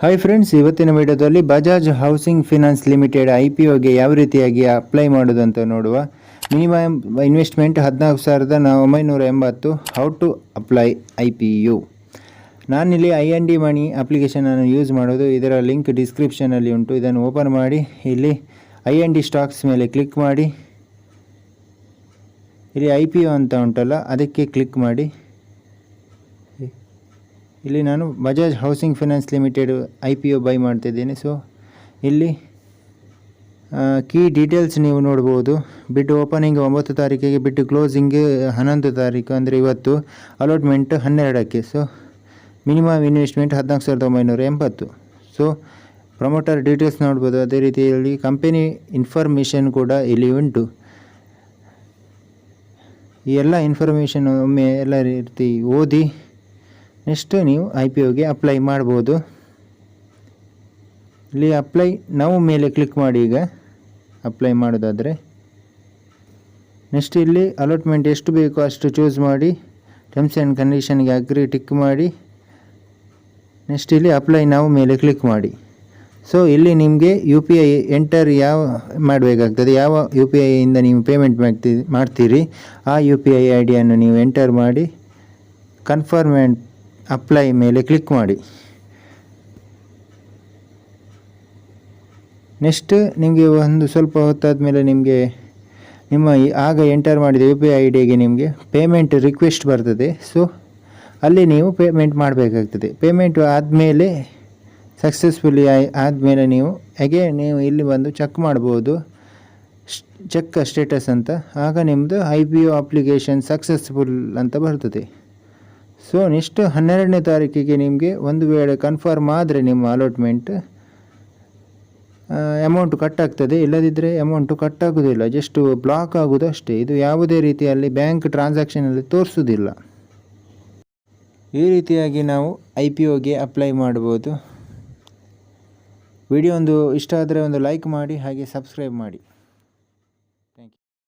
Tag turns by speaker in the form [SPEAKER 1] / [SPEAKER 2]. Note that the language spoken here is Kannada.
[SPEAKER 1] ಹಾಯ್ ಫ್ರೆಂಡ್ಸ್, ಇವತ್ತಿನ ವಿಡಿಯೋದಲ್ಲಿ ಬಜಾಜ್ ಹೌಸಿಂಗ್ ಫಿನಾನ್ಸ್ ಲಿಮಿಟೆಡ್ IPOಗೆ ಯಾವ ರೀತಿಯಾಗಿ ಅಪ್ಲೈ ಮಾಡೋದು ಅಂತ ನೋಡುವ. Minimum investment 14,980. How to apply IPO. ನಾನಿಲ್ಲಿ IND ಮನಿ ಅಪ್ಲಿಕೇಶನನ್ನು ಯೂಸ್ ಮಾಡೋದು. ಇದರ ಲಿಂಕ್ ಡಿಸ್ಕ್ರಿಪ್ಷನಲ್ಲಿ ಉಂಟು. ಇದನ್ನು ಓಪನ್ ಮಾಡಿ ಇಲ್ಲಿ IND ಸ್ಟಾಕ್ಸ್ ಮೇಲೆ ಕ್ಲಿಕ್ ಮಾಡಿ ಇಲ್ಲಿ IPO ಅಂತ ಉಂಟಲ್ಲ ಅದಕ್ಕೆ ಕ್ಲಿಕ್ ಮಾಡಿ. ಇಲ್ಲಿ ನಾನು Bajaj housing finance limited IPO by ಮಾಡ್ತಿದ್ದೇನೆ. ಸೊ ಇಲ್ಲಿ ಕೀ ಡೀಟೇಲ್ಸ್ ನೀವು ನೋಡ್ಬೋದು. ಬಿಡ್ ಓಪನಿಂಗ್ 9 ತಾರೀಕಿಗೆ, ಬಿಡ್ ಕ್ಲೋಸಿಂಗ್ 11 ತಾರೀಕು ಅಂದರೆ ಇವತ್ತು. ಅಲಾಟ್ಮೆಂಟ್ 12ಕ್ಕೆ. So minimum investment 14,980. So promoter details ನೋಡ್ಬೋದು. ಅದೇ ರೀತಿಯಲ್ಲಿ ಕಂಪನಿ ಇನ್ಫಾರ್ಮೇಷನ್ ಕೂಡ ಇಲ್ಲಿ ಉಂಟು. ಈ ಎಲ್ಲ ಇನ್ಫಾರ್ಮೇಷನ್ ಒಮ್ಮೆ ಎಲ್ಲ ರೀತಿ ಓದಿ ನೆಕ್ಸ್ಟ್ ನೀವು IPOಗೆ ಅಪ್ಲೈ ಮಾಡ್ಬೋದು. ಇಲ್ಲಿ ಅಪ್ಲೈ ನಾವು ಮೇಲೆ ಕ್ಲಿಕ್ ಮಾಡಿ. ಈಗ ಅಪ್ಲೈ ಮಾಡೋದಾದರೆ ನೆಕ್ಸ್ಟ್ ಇಲ್ಲಿ ಅಲಾಟ್ಮೆಂಟ್ ಎಷ್ಟು ಬೇಕೋ ಅಷ್ಟು ಚೂಸ್ ಮಾಡಿ, ಟರ್ಮ್ಸ್ ಆ್ಯಂಡ್ ಕಂಡೀಷನ್ಗೆ ಅಗ್ರಿ ಟಿಕ್ ಮಾಡಿ. ನೆಕ್ಸ್ಟ್ ಇಲ್ಲಿ ಅಪ್ಲೈ ನಾವು ಮೇಲೆ ಕ್ಲಿಕ್ ಮಾಡಿ. ಸೊ ಇಲ್ಲಿ ನಿಮಗೆ UPI ಎಂಟರ್ ಯಾವ ಮಾಡಬೇಕಾಗ್ತದೆ, ಯಾವ UPI ಇಂದ ನೀವು ಪೇಮೆಂಟ್ ಮಾಡ್ತೀರಿ ಆ UPI ID ನೀವು ಎಂಟರ್ ಮಾಡಿ ಕನ್ಫರ್ಮ್ ಆ್ಯಂಡ್ ಅಪ್ಲೈ ಮೇಲೆ ಕ್ಲಿಕ್ ಮಾಡಿ. ನೆಕ್ಸ್ಟ್ ನಿಮಗೆ ಒಂದು ಸ್ವಲ್ಪ ಹೊತ್ತಾದ ಮೇಲೆ ನಿಮಗೆ ನಿಮ್ಮ ಆಗ ಎಂಟರ್ ಮಾಡಿದ UPI IDಗೆ ನಿಮಗೆ ಪೇಮೆಂಟ್ ರಿಕ್ವೆಸ್ಟ್ ಬರ್ತದೆ. ಸೊ ಅಲ್ಲಿ ನೀವು ಪೇಮೆಂಟ್ ಮಾಡಬೇಕಾಗ್ತದೆ. ಪೇಮೆಂಟ್ ಆದಮೇಲೆ ಸಕ್ಸಸ್ಫುಲಿ ಆದಮೇಲೆ ನೀವು ನೀವು ಇಲ್ಲಿ ಬಂದು ಚೆಕ್ ಮಾಡ್ಬೋದು, ಚೆಕ್ ಸ್ಟೇಟಸ್ ಅಂತ. ಆಗ ನಿಮ್ಮದು IPO ಅಪ್ಲಿಕೇಶನ್ ಸಕ್ಸಸ್ಫುಲ್ ಅಂತ ಬರ್ತದೆ. ಸೊ ನೆಕ್ಸ್ಟ್ 12ನೇ ತಾರೀಕಿಗೆ ನಿಮಗೆ ಒಂದು ವೇಳೆ ಕನ್ಫರ್ಮ್ ಆದರೆ ನಿಮ್ಮ ಅಲಾಟ್ಮೆಂಟ್ ಅಮೌಂಟ್ ಕಟ್ ಆಗ್ತದೆ. ಇಲ್ಲದಿದ್ದರೆ ಅಮೌಂಟು ಕಟ್ ಆಗೋದಿಲ್ಲ, ಜಸ್ಟ್ ಬ್ಲಾಕ್ ಆಗೋದು ಅಷ್ಟೇ. ಇದು ಯಾವುದೇ ರೀತಿಯಲ್ಲಿ ಬ್ಯಾಂಕ್ ಟ್ರಾನ್ಸಾಕ್ಷನಲ್ಲಿ ತೋರಿಸೋದಿಲ್ಲ. ಈ ರೀತಿಯಾಗಿ ನಾವು IPOಗೆ ಅಪ್ಲೈ ಮಾಡ್ಬೋದು. ವಿಡಿಯೋ ಒಂದು ಇಷ್ಟ ಆದರೆ ಒಂದು ಲೈಕ್ ಮಾಡಿ, ಹಾಗೆ ಸಬ್ಸ್ಕ್ರೈಬ್ ಮಾಡಿ.